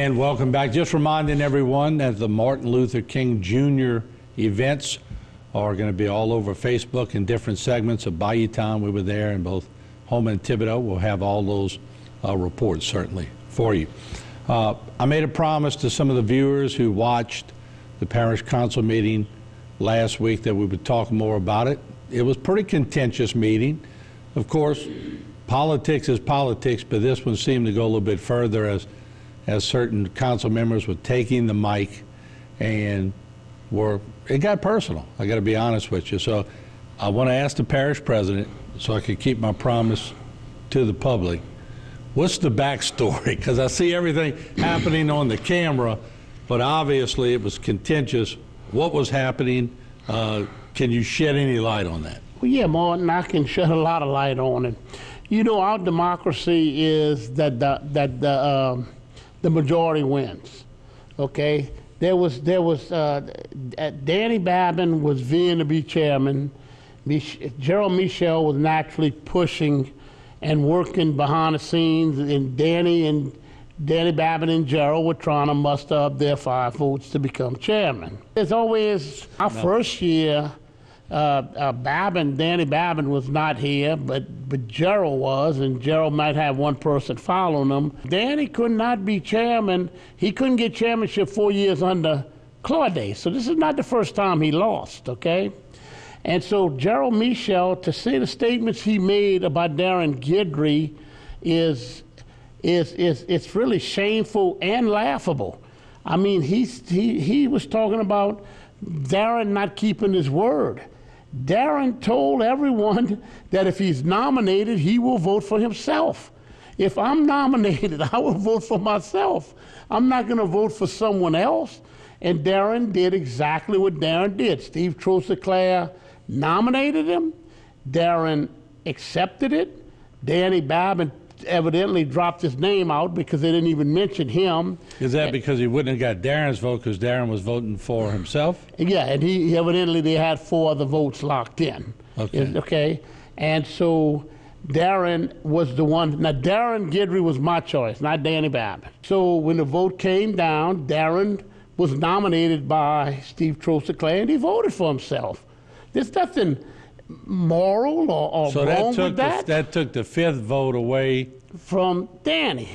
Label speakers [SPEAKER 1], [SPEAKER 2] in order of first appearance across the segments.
[SPEAKER 1] And welcome back. Just reminding everyone that the Martin Luther King Jr. events are going to be all over Facebook in different segments of Bayou Town. We were there in both Houma and Thibodaux. We'll have all those reports certainly for you. I made a promise to some of the viewers who watched the parish council meeting last week that we would talk more about it. It was a pretty contentious meeting. Of course, politics is politics, but this one seemed to go a little bit further as certain council members were taking the mic and it got personal. I got to be honest with you. So I want to ask the parish president, so I can keep my promise to the public, what's the backstory? Because I see everything happening on the camera, but obviously it was contentious. What was happening? Can you shed any light on that?
[SPEAKER 2] Well, yeah, Martin, I can shed a lot of light on it. You know, our democracy is that the majority wins. Okay, Danny Babin was vying to be chairman. Gerald Michel was naturally pushing and working behind the scenes, and Danny Babin and Gerald were trying to muster up their 5 votes to become chairman. As always, our first year, Danny Babin was not here, but Gerald was, and Gerald might have one person following him. Danny could not be chairman. He couldn't get chairmanship 4 years under Claude. So this is not the first time he lost, okay? And so Gerald Michel, to say the statements he made about Darren Guidry it's really shameful and laughable. I mean, he was talking about Darren not keeping his word. Darren told everyone that if he's nominated, he will vote for himself. If I'm nominated, I will vote for myself. I'm not going to vote for someone else. And Darren did exactly what Darren did. Steve Troseclair nominated him. Darren accepted it. Danny Babin evidently dropped his name out because they didn't even mention him.
[SPEAKER 1] Is that because he wouldn't have got Darren's vote because Darren was voting for himself?
[SPEAKER 2] Yeah, and he evidently they had 4 other votes locked in. Okay. And so Darren was the one. Now, Darren Guidry was my choice, not Danny Babin. So when the vote came down, Darren was nominated by Steve Troseclair, and he voted for himself. There's nothing moral or
[SPEAKER 1] so
[SPEAKER 2] wrong with that.
[SPEAKER 1] That took the 5th vote away
[SPEAKER 2] from Danny.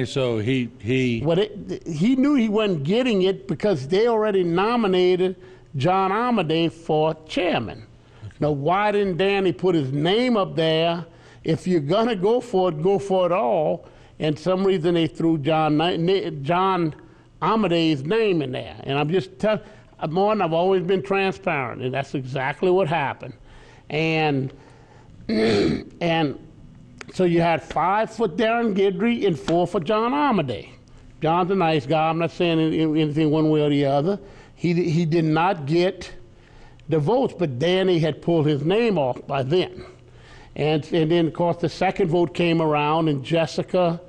[SPEAKER 1] So he
[SPEAKER 2] knew he wasn't getting it because they already nominated John Amadei for chairman. Okay. Now, why didn't Danny put his name up there? If you're gonna go for it all. And some reason they threw John Amadei's name in there. And I'm just telling Martin, I've always been transparent, and that's exactly what happened. And so you had 5 for Darren Guidry and 4 for John Amadei. John's a nice guy. I'm not saying anything one way or the other. He did not get the votes, but Danny had pulled his name off by then. And then, of course, the 2nd vote came around, and Jessica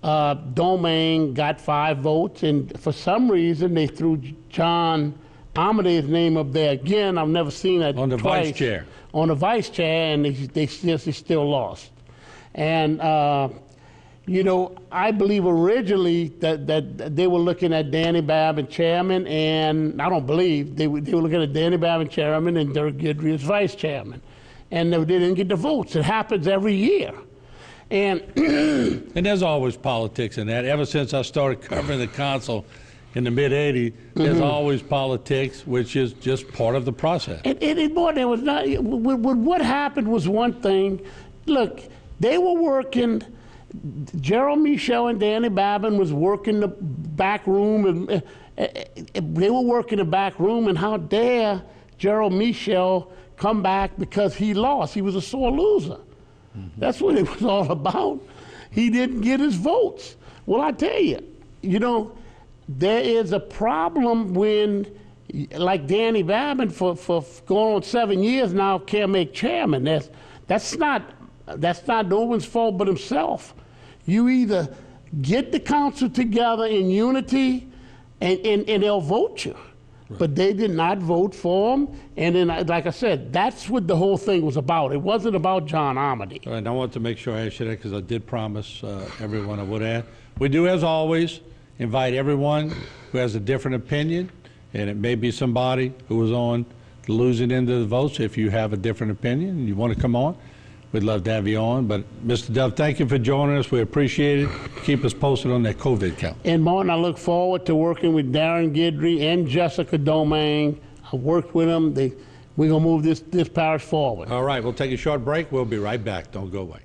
[SPEAKER 2] Domingue got 5 votes, and for some reason they threw John Amadei's name up there again. I've never seen that
[SPEAKER 1] on the
[SPEAKER 2] twice.
[SPEAKER 1] Vice chair.
[SPEAKER 2] On the vice chair, and they still lost. And you know, I believe originally that they were looking at Danny Babin chairman, and I don't believe they were looking at Danny Babin chairman and Dirk Guidry as vice chairman, and they didn't get the votes. It happens every year. And
[SPEAKER 1] and there's always politics in that. Ever since I started covering the council in the mid-'80s, there's always politics, which is just part of the process.
[SPEAKER 2] And boy, there was not. What happened was one thing. Look, they were working. Gerald Michel and Danny Babin was working the back room, and they were working the back room. And how dare Gerald Michel come back because he lost? He was a sore loser. That's what it was all about. He didn't get his votes. Well, I tell you, you know, there is a problem when, like Danny Babin, for going on 7 years now, can't make chairman. That's not no one's fault but himself. You either get the council together in unity, and they'll vote you. Right. But they did not vote for him, and then, like I said, that's what the whole thing was about. It wasn't about John Amadei.
[SPEAKER 1] All right, I want to make sure I asked you that because I did promise everyone I would ask. We do, as always, invite everyone who has a different opinion, and it may be somebody who was on the losing end of the votes. If you have a different opinion and you want to come on, we'd love to have you on. But Mr. Dove, thank you for joining us. We appreciate it. Keep us posted on that COVID count.
[SPEAKER 2] And Martin, I look forward to working with Darren Guidry and Jessica Domingue. I worked with them. We're going to move this parish forward.
[SPEAKER 1] All right, we'll take a short break. We'll be right back. Don't go away.